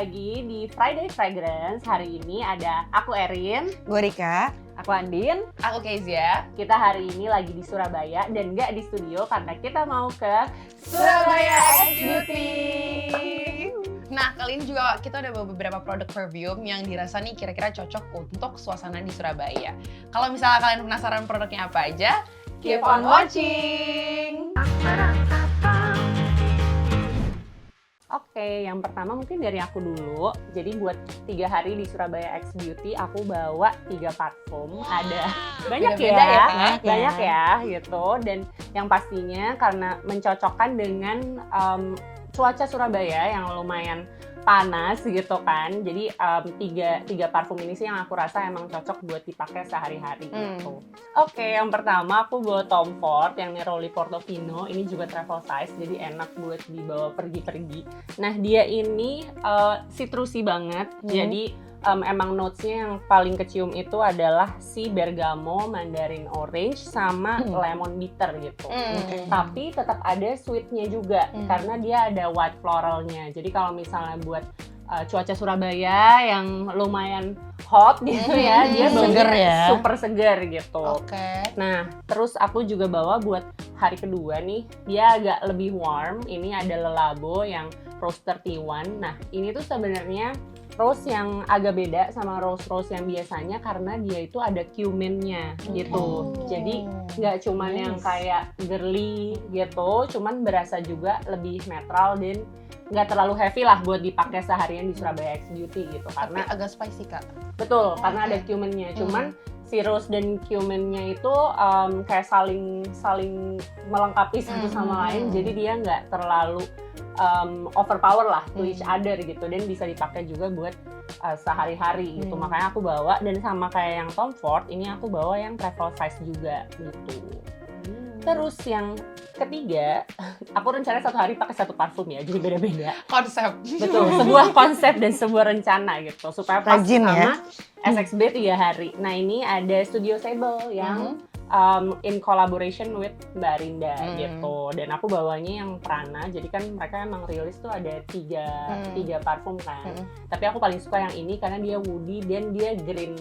lagi di Friday Fragrance. Hari ini ada aku Erin, Gue Rika, aku Andin, aku Kezia. Kita hari ini lagi di Surabaya dan nggak di studio karena kita mau ke Surabaya X Beauty. Nah, kali ini juga kita ada beberapa produk perfume yang dirasa nih kira-kira cocok untuk suasana di Surabaya. Kalau misalnya kalian penasaran produknya apa aja, keep on watching! Oke, yang pertama mungkin dari aku dulu. Jadi buat 3 hari di Surabaya X Beauty, aku bawa 3 parfum. Ada banyak Beda-beda ya, Kak. banyak ya gitu. Dan yang pastinya karena mencocokkan dengan cuaca Surabaya yang lumayan panas gitu kan. Jadi tiga parfum ini sih yang aku rasa emang cocok buat dipakai sehari-hari gitu. Oke, yang pertama aku bawa Tom Ford yang Neroli Portofino. Ini juga travel size, jadi enak buat dibawa pergi-pergi. Nah, dia ini citrusy banget. Jadi emang notesnya yang paling kecium itu adalah si bergamo, mandarin orange, sama lemon bitter gitu. Tapi tetap ada sweetnya juga karena dia ada white floralnya. Jadi kalau misalnya buat cuaca Surabaya yang lumayan hot gitu ya, dia Seger baunya ya. super seger gitu. Oke. Nah, terus aku juga bawa buat hari kedua nih, dia agak lebih warm. Ini ada Le Labo yang Rose 31. Nah, ini tuh sebenarnya rose yang agak beda sama rose-rose yang biasanya karena dia itu ada cuminnya gitu. Jadi nggak cuman yang kayak girly gitu, cuman berasa juga lebih netral dan nggak terlalu heavy lah buat dipakai seharian di Surabaya X Beauty gitu. Tapi Karena agak spicy, Kak. betul, karena ada cuminnya. Cuman si rose dan cuminnya itu kayak saling melengkapi satu sama lain. Jadi dia nggak terlalu overpower lah to each other gitu, dan bisa dipakai juga buat sehari-hari gitu. Makanya aku bawa, dan sama kayak yang Tom Ford, ini aku bawa yang travel size juga gitu. Terus yang ketiga, aku rencananya satu hari pakai satu parfum ya, jadi beda-beda. Konsep. Betul, sebuah konsep dan sebuah rencana gitu, supaya pas Rajin sama ya. SXB 3 hari. Nah, ini ada Studio Sable yang in collaboration with Mbak Rinda gitu. Dan aku bawanya yang Prana, jadi kan mereka emang rilis tuh ada tiga parfum kan. Tapi aku paling suka yang ini karena dia woody dan dia green.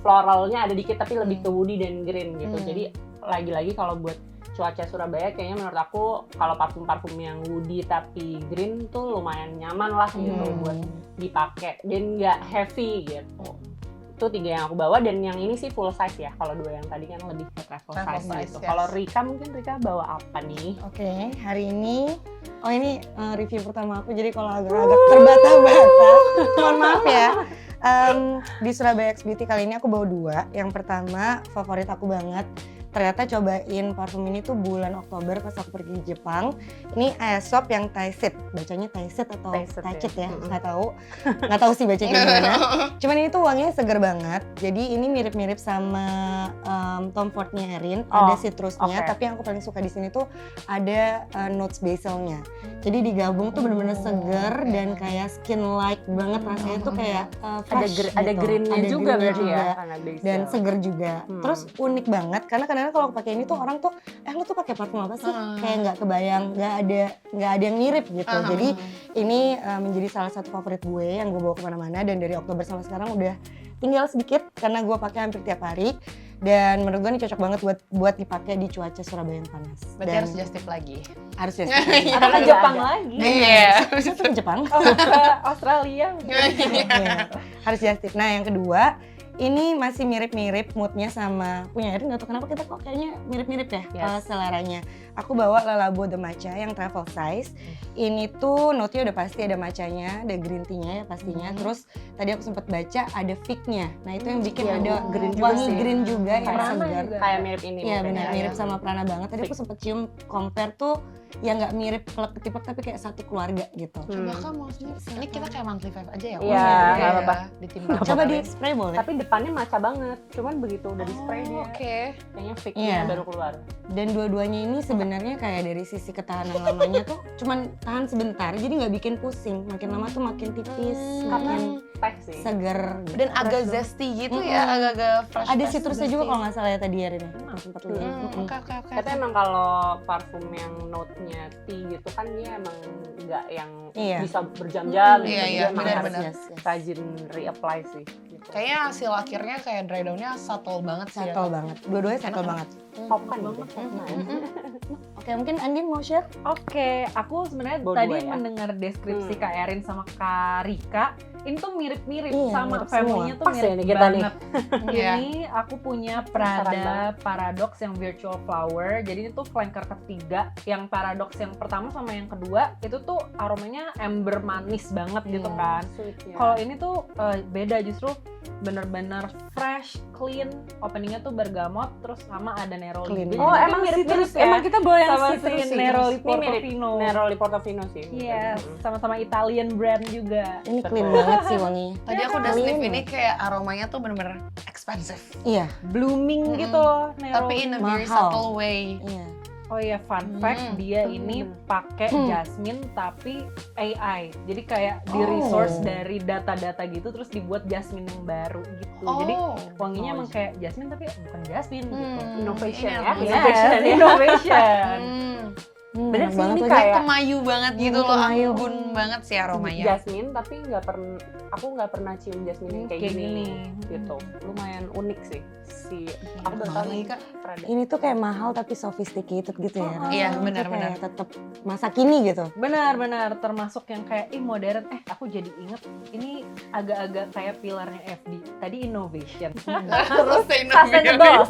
Floralnya ada dikit tapi lebih ke woody dan green gitu. Jadi lagi-lagi kalau buat cuaca Surabaya kayaknya menurut aku kalau parfum-parfum yang woody tapi green tuh lumayan nyaman lah gitu buat dipakai dan nggak heavy gitu. Itu 3 yang aku bawa, dan yang ini sih full size ya. Kalau 2 yang tadi kan lebih ke travel size gitu. Yes. Kalau Rika, mungkin Rika bawa apa nih? Oke, hari ini, ini review pertama aku, jadi kalau agak-agak terbata-bata, mohon maaf ya. Di Surabaya X Beauty kali ini aku bawa 2. Yang pertama, favorit aku banget. Ternyata cobain parfum ini tuh bulan Oktober pas aku pergi ke Jepang. Ini Aesop yang Taiset, bacanya Taiset atau Taiset ya, nggak tahu sih bacanya gimana. Cuman ini tuh wanginya seger banget. Jadi ini mirip-mirip sama Tom Ford-nya Erin, ada citrusnya, tapi yang aku paling suka di sini tuh ada notes basilnya. Jadi digabung tuh bener-bener seger dan kayak skin-like banget, rasanya tuh kayak fresh Ada gitu. greennya Ada juga greennya berarti ya? dan seger juga. Terus unik banget karena kadang-kadang kalau pakai ini tuh orang tuh lu tuh pakai parfum apa sih? Kayak nggak kebayang, nggak ada yang mirip gitu. Jadi ini menjadi salah satu favorit gue yang gue bawa kemana-mana, dan dari Oktober sampai sekarang udah tinggal sedikit karena gue pakai hampir tiap hari. Dan menurut gue ini cocok banget buat dipakai di cuaca Surabaya yang panas. Berarti Dan harus just tip lagi. harus just tip lagi. Karena ke Jepang ada. lagi. Iya. Bisa tuh ke Jepang. Ke Australia. Iya, harus just tip. Nah, yang kedua, ini masih mirip-mirip moodnya sama punya Erin, nggak tahu kenapa kita kok kayaknya mirip-mirip ya seleranya. Aku bawa Le Labo The Matcha yang travel size. Ini tuh note-nya udah pasti ada matchanya, ada green tea-nya ya pastinya. Terus tadi aku sempat baca ada fig-nya. Nah, itu yang bikin ada green juga wangi sih. green juga yang Kayak segar. Kayak mirip ini. Iya mungkin benar, ya. mirip sama Prana banget. Tadi aku sempat cium compare tuh yang nggak mirip klub ketipak tapi kayak satu keluarga gitu. Coba kan maksudnya ini kita kayak monthly five aja ya. Iya, nggak apa-apa. Ditimbang. Coba di spray boleh. Tapi depannya maca banget, cuman begitu udah di spray dia Oke. kayaknya fake-nya Iya. baru keluar. Dan dua-duanya ini sebenarnya kayak dari sisi ketahanan lamanya tuh cuman tahan sebentar, jadi nggak bikin pusing. Makin lama tuh makin tipis, makin Teh sih. seger. Gitu. Dan agak zesty gitu ya, agak-agak fresh. Ada fresh, citrusnya zesty. juga kalau nggak salah ya tadi ya Rin. Sempat lihat. Oke. Katanya emang kalau parfum yang note-nya tea gitu kan dia emang nggak yang Iya. bisa berjam-jam gitu. Iya, Dia iya, emang benar-benar. harus rajin reapply sih. Gitu. Kayaknya hasil akhirnya kayak dry down-nya subtle banget sih. ya. Settle banget. Dua-duanya settle banget. Pop kan gitu. Oke, mungkin Andin mau share? Oke, aku sebenarnya Bawa tadi dua ya? mendengar deskripsi Kak Erin sama Kak Rika, ini tuh mirip-mirip Iya, sama mirip family-nya tuh Pas ya mirip nih kita nih. banget. Iya. Ini aku punya Penasaran Prada Paradox yang Virtual Flower. Jadi ini tuh flanker ketiga. Yang Paradox yang pertama sama yang kedua itu tuh aromanya amber manis banget gitu kan. Sweet ya. Kalau ini tuh beda, justru bener-bener fresh, clean. Openingnya tuh bergamot, terus sama ada neroli. Clean. Jadi Oh mungkin emang mirip-mirip citrus, ya emang kita bawa yang sama citrus si sih. Neroli Ini mirip Portofino. Neroli Portofino sih. Yes, sama-sama Italian brand juga. Ini clean Betul. banget sih wanginya. Tadi aku udah Clean. sniff ini kayak aromanya tuh bener-bener expensive. Iya, Blooming gitu loh, Neroli. Tapi in a very Mahal. subtle way. iya. Oh iya, fun fact, dia ini pakai jasmine tapi AI. Jadi kayak di resource dari data-data gitu terus dibuat jasmine yang baru gitu. Jadi wanginya emang kayak jasmine tapi bukan jasmine gitu. Innovation Ini ya. apa? Yes, innovation. Bener enak sih, banget ini lagi. kayak Kemayu banget gitu loh, kemayu. anggun banget sih aromanya. jasmine tapi aku nggak pernah cium jasmine yang kayak Kayak gini. gini. Gitu. Lumayan unik sih. Aku baru tahu mahal nih lagi, Kak. Prada. Ini tuh kayak mahal tapi sophisticated gitu ya. Iya, Rasanya tuh benar-benar. kayak tetap masa kini gitu. Benar-benar termasuk yang kayak modern. Aku jadi inget ini agak-agak kayak pilarnya FD. Tadi innovation. Sustainable.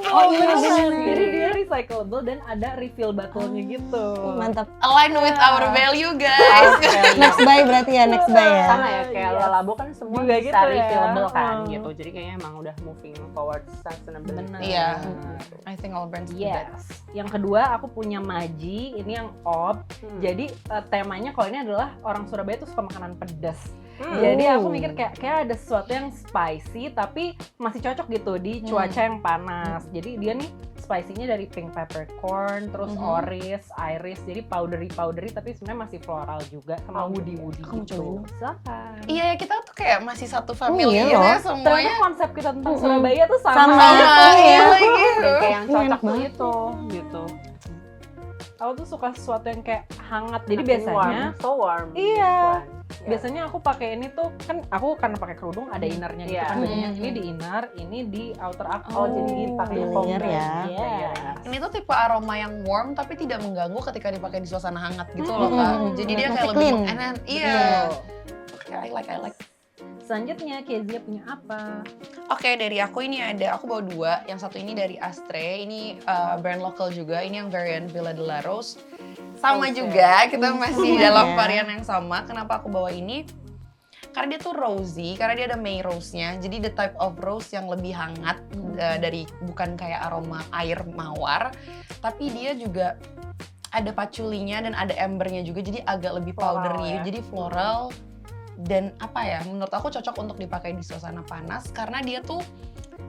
Oh iya, benar. Jadi dia recyclable dan ada refill botolnya gitu. Mantap. Align with our value, guys. Next buy berarti ya, next buy ya. Sama ya kayak Yes. Lalabo kan semua Juga bisa gitu ya. refillable kan Oh. gitu. Jadi kayaknya emang udah moving towards sustainability. Benar. Iya. Gitu. I think all brands do that. Yes. Yang kedua aku punya Maji, ini yang op. Jadi temanya kalau ini adalah orang Surabaya tuh suka makanan pedas. Jadi aku mikir kayak ada sesuatu yang spicy tapi masih cocok gitu di cuaca yang panas. Jadi dia nih spicy-nya dari pink peppercorn, terus oris, iris, jadi powdery tapi sebenarnya masih floral juga sama woody Kamu gitu. cobain. Silakan. Iya, kita tuh kayak masih satu family iya gitu loh. ya Ternyata semuanya. konsep kita tentang Surabaya tuh sama. Sama. Iya, Iya. gitu. Dan kayak yang Enak cocok tuh banget. itu gitu. Aku tuh suka sesuatu yang kayak hangat. Jadi Makin biasanya warm, so warm. Iya. One. Ya. biasanya aku pakai ini tuh kan aku karena pakai kerudung ada innernya gitu Iya. kan bajunya. Ini di inner, ini di outer aku. Oh, jadi pakai layer combine. ya. Yes. Ini tuh tipe aroma yang warm tapi tidak mengganggu ketika dipakai di suasana hangat gitu loh, Kak. Jadi dia Masih kayak lebih clean. mengenan. Iya. Betul. I like. Selanjutnya Kezia punya apa? Oke, dari aku ini aku bawa dua. Yang satu ini dari Astre, ini brand lokal juga. Ini yang variant Villa de la Rose. Sama Oke. juga, kita masih Sama dalam ya. varian yang sama. Kenapa aku bawa ini? Karena dia tuh rosy, karena dia ada May rose-nya. Jadi the type of rose yang lebih hangat dari bukan kayak aroma air mawar, tapi dia juga ada paculinya dan ada embernya juga. Jadi agak lebih Floral powdery. ya. Jadi floral. Dan apa ya, menurut aku cocok untuk dipakai di suasana panas karena dia tuh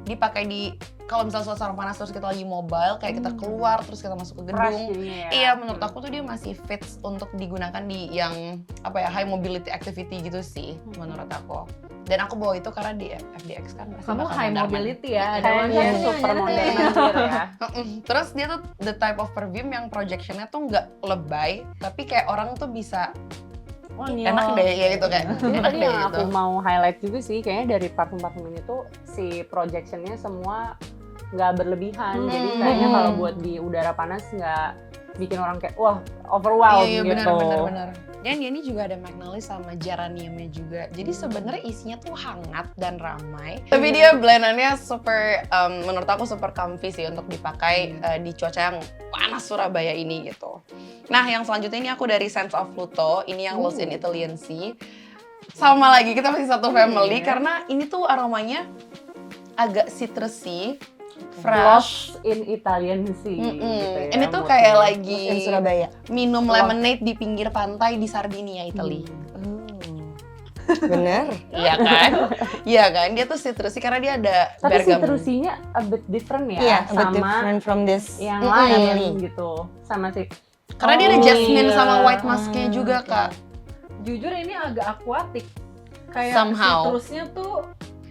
dipakai di kalau misalnya suasana panas terus kita lagi mobile kayak kita keluar terus kita masuk ke Fresh gedung. jadinya ya. Iya, menurut aku tuh dia masih fits untuk digunakan di yang apa ya, high mobility activity gitu sih menurut aku. Dan aku bawa itu karena di FDX kan pasti Kamu bakal high mondar-mandir. mobility ya, ada Kayaknya warnanya. super modern gitu ya. Terus dia tuh the type of perfume yang projectionnya tuh nggak lebay, tapi kayak orang tuh bisa enak deh kayak gitu kan. Ini Enak tadi deh yang gitu. aku mau highlight juga sih, kayaknya dari parfum-parfum ini tuh si projectionnya semua nggak berlebihan. Jadi kayaknya kalau buat di udara panas nggak bikin orang kayak wah overwhelmed Iya, gitu. benar. Dan dia ini juga ada magnolia sama geraniumnya juga. Jadi sebenarnya isinya tuh hangat dan ramai. Tapi dia blendannya super, menurut aku super comfy sih untuk dipakai di cuaca yang panas Surabaya ini gitu. Nah, yang selanjutnya ini aku dari Sense of Pluto. Ini yang Lost in Italian Sea. Sama lagi, kita masih satu family karena ini tuh aromanya agak citrusy, fresh. Lost in Italian Sea. Gitu ya, Ini tuh moodnya. kayak lagi In Surabaya. minum lemonade di pinggir pantai di Sardinia, Italy. Bener. Iya kan? Iya kan? Dia tuh citrusy karena dia ada Tapi bergamot. citrusinya a bit different ya Iya, a bit sama different from this yang family. lain gitu. Sama si Karena dia ada Oh, jasmine iya. sama white musk-nya juga, Kak. Jujur ini agak aquatic. Kayak Somehow. citrusnya tuh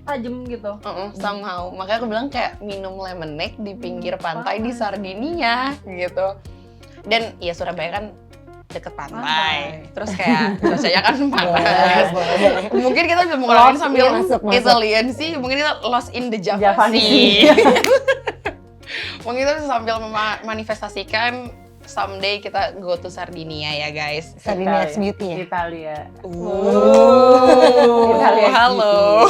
tajam gitu. Somehow. Makanya aku bilang kayak minum lemonade di pinggir pantai di Sardinia gitu. Dan ya Surabaya kan deket pantai. Terus kayak cuacanya kan panas. Mungkin kita bisa ngurangin Lost sambil in, masuk. Italian sih. Mungkin kita lost in the Java Javanese Sea. Mungkin kita bisa sambil manifestasikan someday kita go to Sardinia ya guys. Sardinia X Beauty ya. Italia. Italia halo.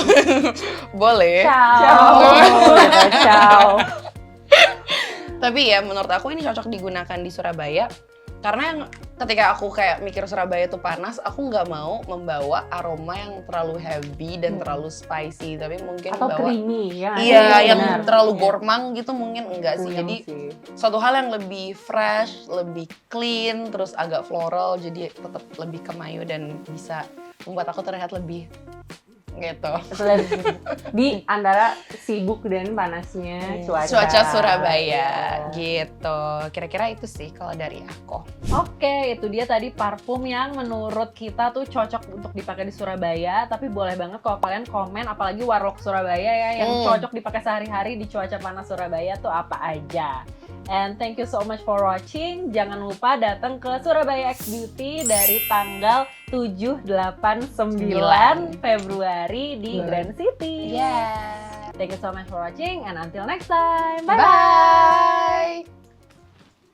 Boleh. Ciao. Gitu, ciao. Tapi ya menurut aku ini cocok digunakan di Surabaya karena yang ketika aku kayak mikir Surabaya tuh panas, aku nggak mau membawa aroma yang terlalu heavy dan terlalu spicy, tapi mungkin Atau bawa creamy ya. iya yang Benar. terlalu Iya. gourmand gitu mungkin enggak sih. Puyeng Jadi sih. suatu hal yang lebih fresh, lebih clean, terus agak floral, jadi tetap lebih kemayu dan bisa membuat aku terlihat lebih gitu. Di antara sibuk dan panasnya Cuaca Surabaya gitu. Kira-kira itu sih kalau dari aku. Oke, itu dia tadi parfum yang menurut kita tuh cocok untuk dipakai di Surabaya. Tapi boleh banget kalau kalian komen, apalagi warlock Surabaya ya, yang cocok dipakai sehari-hari di cuaca panas Surabaya tuh apa aja. And thank you so much for watching. Jangan lupa datang ke Surabaya X Beauty dari tanggal 7, 8, 9 Februari di Grand City. Yeah. Thank you so much for watching and until next time. Bye.